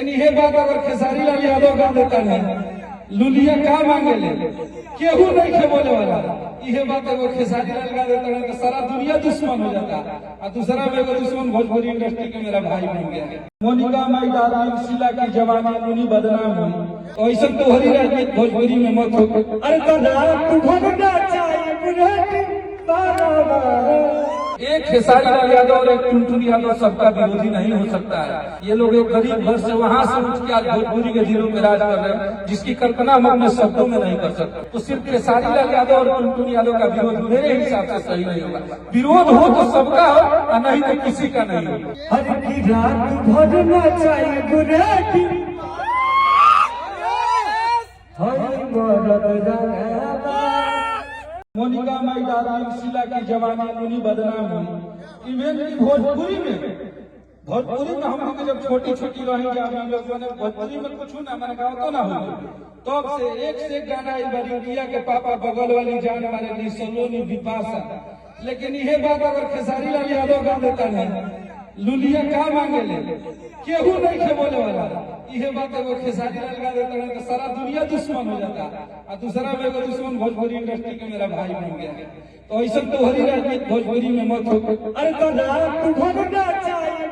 लेकिन यह बात अगर खेसारी लाल यादव का देता है लुलिया का मांगे ले केहू नहीं खे बोले वाला। यह बात अगर खेसारी लाल का देता है तो सारा दुनिया दुश्मन हो जाता और दूसरा मेरे दुश्मन भोजपुरी इंडस्ट्री के मेरा भाई बन गया। मोनिका माई डार्लिंग शीला की जवानी मुनी बदनाम हुई ऐसा तो हरी राजनीति भोजपुरी में मत हो। अरे तू भगना चाहिए एक खेसारी लाल यादव और एक टुनटुन यादव सबका विरोधी नहीं हो सकता है। ये लोग एक गरीब घर से वहां से उठ के आज भोजपुरी के दिलों में राज कर रहे हैं जिसकी कल्पना हम अपने शब्दों में नहीं कर सकते। तो सिर्फ खेसारी लाल यादव और टुनटुन यादव का विरोध मेरे हिसाब से सही नहीं होगा। विरोध हो तो सबका हो और नहीं तो किसी का नहीं हो। हर की रात भरना चाहिए मोनिका माई डार्लिंग शीला की जवानी मुनी बदनाम हुई इवेंट की भोजपुरी में हम लोग जब छोटी छोटी रही जब हम लोग मैंने भोजपुरी में कुछ ना मैंने कहा तो ना हो तब से एक गाना इंडिया के पापा बगल वाली जान हमारे ली सलोनी बिपाशा। लेकिन यह बात अगर खेसारी लाल यादव का देता है लुलिया का मांगे ले केहू नहीं खे बोले वाला। यह बात अगर खेसारी लाल का देता है तो सारा दुनिया दुश्मन हो जाता और दूसरा मेरे दुश्मन भोजपुरी इंडस्ट्री के मेरा भाई बन गया। तो ऐसा तो हरी राजनीति भोजपुरी में मत हो। अरे तू भगना चाहिए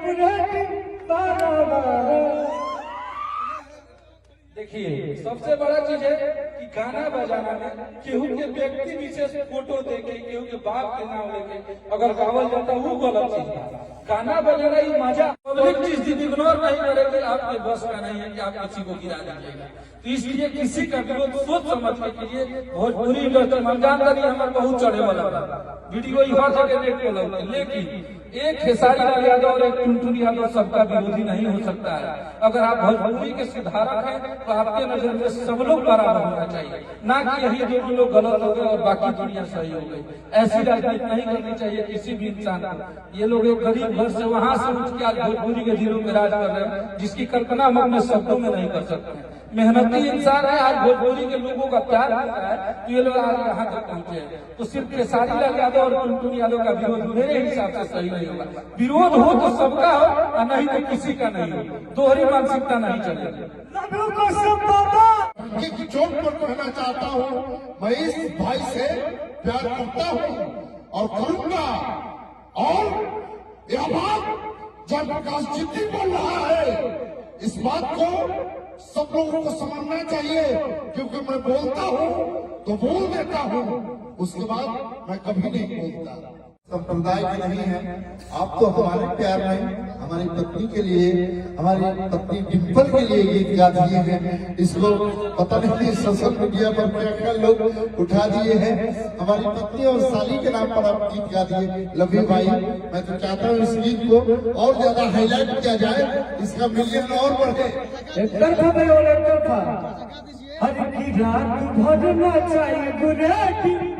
देखिए सबसे बड़ा चीज है कि गाना बजाना में केहू के व्यक्ति विशेष फोटो देके केहू के बाप के नाम लेके अगर गावल जाता वो गलत चीज है। गाना बजाना ही मजा पब्लिक चीज इग्नोर नहीं करेगी आपके बस का नहीं है कि आप किसी को गिरा दीजिएगा। तो इसलिए किसी का विरोध सोच समझ के कीजिए। भोजपुरी इंडस्ट्री में जानकारी हमारे बहुत चढ़े वाला वीडियो हर जगह नेट पे लगता है। लेकिन एक खेसारी लाल यादव और एक टुनटुन यादव सबका विरोधी नहीं हो सकता है। अगर आप भोजपुरी के सुधारक हैं तो आपके नजर में सब लोग बराबर होना चाहिए, ना कि यही जो लोग गलत हो गए और बाकी दुनिया सही हो गई। ऐसी राजनीति नहीं करनी चाहिए किसी भी इंसान को। ये लोग एक गरीब घर से वहां से उठ के आज भोजपुरी के दिलों में राज कर रहे हैं जिसकी कल्पना हम अपने शब्दों में नहीं कर सकते। मेहनती इंसान है, आज भोजपुरी के लोगों का प्यार मिलता है तो ये लोग आज यहाँ तक पहुंचे हैं। तो सिर्फ खेसारी लाल यादव और टुनटुन यादव का विरोध मेरे हिसाब से सही नहीं होगा। विरोध हो तो सबका हो और नहीं तो किसी का नहीं हो। दोहरी मानसिकता नहीं चलेगी। चोट पर कहना चाहता हूँ मैं इस भाई से प्यार करता हूँ और करूंगा। और यह बात जब प्रकाश जिद्दी बोल रहा है इस बात को सब लोगों को समझना चाहिए क्योंकि मैं बोलता हूँ तो बोल देता हूँ उसके बाद मैं कभी नहीं बोलता। संप्रदाय के नहीं है आप तो हमारे प्यार में हमारी पत्नी के लिए हमारी पत्नी डिम्पल के लिए गीत गा दिए हैं। इसको पता नहीं सोशल मीडिया पर क्या क्या लोग उठा दिए हैं। हमारी पत्नी और साली के नाम पर आप गीत गा दिए। लव यू भाई, मैं तो चाहता हूँ इस गीत को और ज्यादा हाईलाइट किया जाए, इसका मिलियन और बढ़े। हर की रात भरना चाहिए